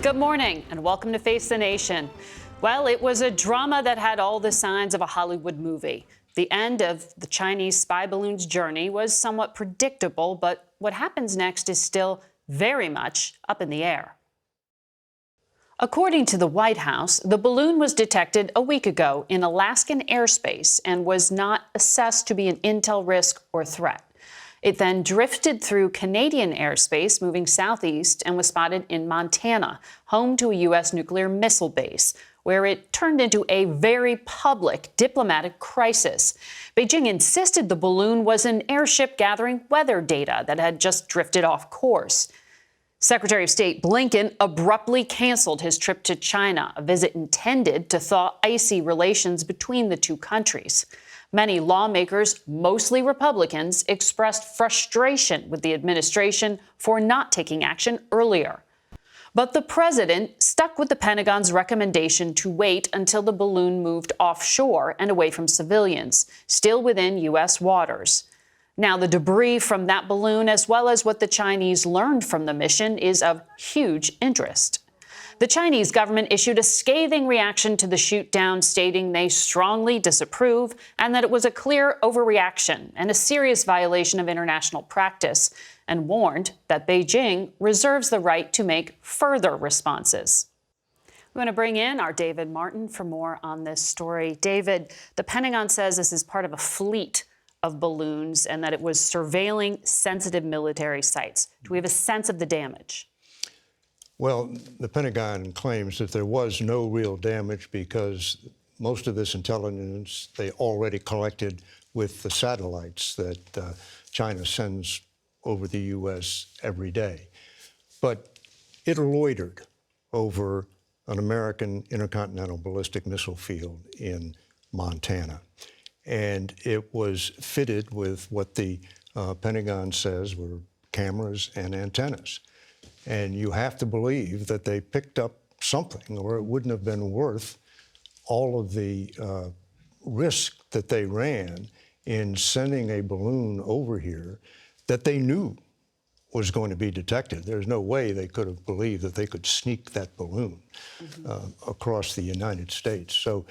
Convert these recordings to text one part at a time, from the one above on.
Good morning and welcome to Face the Nation. Well, it was a drama that had all the signs of a Hollywood movie. The end of the Chinese spy balloon's journey was somewhat predictable, but what happens next is still very much up in the air. According to the White House, the balloon was detected a week ago in Alaskan airspace and was not assessed to be an intel risk or threat. It then drifted through Canadian airspace, moving southeast, and was spotted in Montana, home to a U.S. nuclear missile base, where it turned into a very public diplomatic crisis. Beijing insisted the balloon was an airship gathering weather data that had just drifted off course. Secretary of State Blinken abruptly canceled his trip to China, a visit intended to thaw icy relations between the two countries. Many lawmakers, mostly Republicans, expressed frustration with the administration for not taking action earlier. But the president stuck with the Pentagon's recommendation to wait until the balloon moved offshore and away from civilians, still within U.S. waters. Now, the debris from that balloon, as well as what the Chinese learned from the mission, is of huge interest. The Chinese government issued a scathing reaction to the shoot-down, stating they strongly disapprove and that it was a clear overreaction and a serious violation of international practice, and warned that Beijing reserves the right to make further responses. We're going to bring in our David Martin for more on this story. David, the Pentagon says this is part of a fleet of balloons and that it was surveilling sensitive military sites. Do we have a sense of the damage? Well, the Pentagon claims that there was no real damage because most of this intelligence they already collected with the satellites that China sends over the U.S. every day. But it loitered over an American intercontinental ballistic missile field in Montana. And it was fitted with what the Pentagon says were cameras and antennas. And you have to believe that they picked up something, or it wouldn't have been worth all of the risk that they ran in sending a balloon over here that they knew was going to be detected. There's no way they could have believed that they could sneak that balloon across the United States. So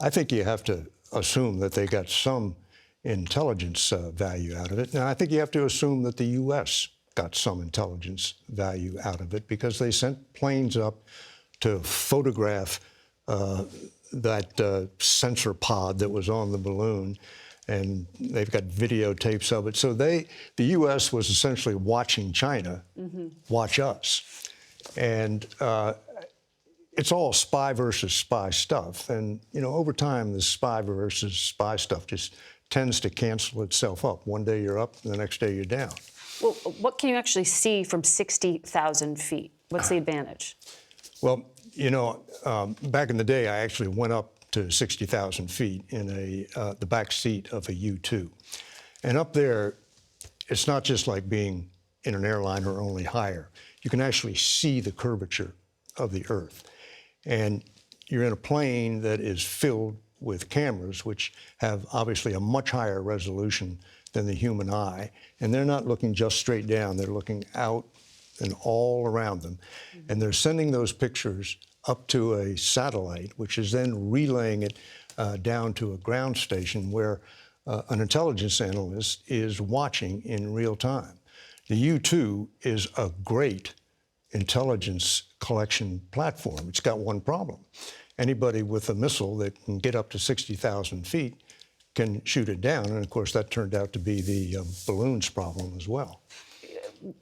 I think you have to assume that they got some intelligence value out of it. Now, I think you have to assume that the U.S. got some intelligence value out of it because they sent planes up to photograph that sensor pod that was on the balloon, and they've got videotapes of it. So the U.S. was essentially watching China watch us. And it's all spy versus spy stuff. And, you know, over time, the spy versus spy stuff just tends to cancel itself up. One day you're up, and the next day you're down. Well, what can you actually see from 60,000 feet? What's the advantage? Well, you know, back in the day, I actually went up to 60,000 feet in the back seat of a U-2. And up there, it's not just like being in an airliner, only higher. You can actually see the curvature of the Earth. And you're in a plane that is filled with cameras, which have obviously a much higher resolution than the human eye. And they're not looking just straight down, they're looking out and all around them. And they're sending those pictures up to a satellite, which is then relaying it down to a ground station where an intelligence analyst is watching in real time. The U-2 is a great intelligence collection platform. It's got one problem. Anybody with a missile that can get up to 60,000 feet can shoot it down. And of course, that turned out to be the balloon's problem as well.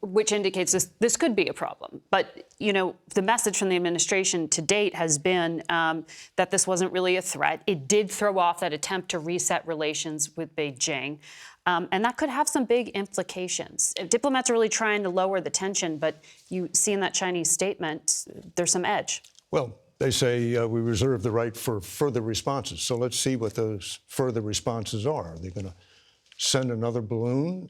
Which indicates this could be a problem. But, you know, the message from the administration to date has been that this wasn't really a threat. It did throw off that attempt to reset relations with Beijing. And that could have some big implications. Diplomats are really trying to lower the tension, but you see in that Chinese statement, there's some edge. Well, they say we reserve the right for further responses. So let's see what those further responses are. Are they going to send another balloon?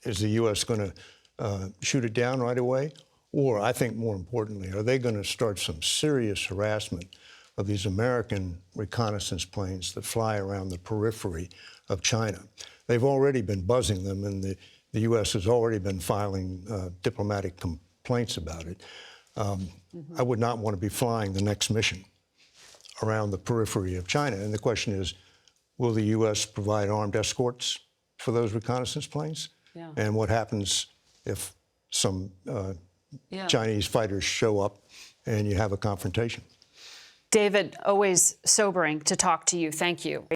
Is the U.S. going to shoot it down right away? Or, I think more importantly, are they going to start some serious harassment of these American reconnaissance planes that fly around the periphery of China? They've already been buzzing them, and the U.S. has already been filing diplomatic complaints about it. I would not want to be flying the next mission around the periphery of China. And the question is, will the U.S. provide armed escorts for those reconnaissance planes? Yeah. And what happens if some Yeah. Chinese fighters show up and you have a confrontation? David, always sobering to talk to you. Thank you.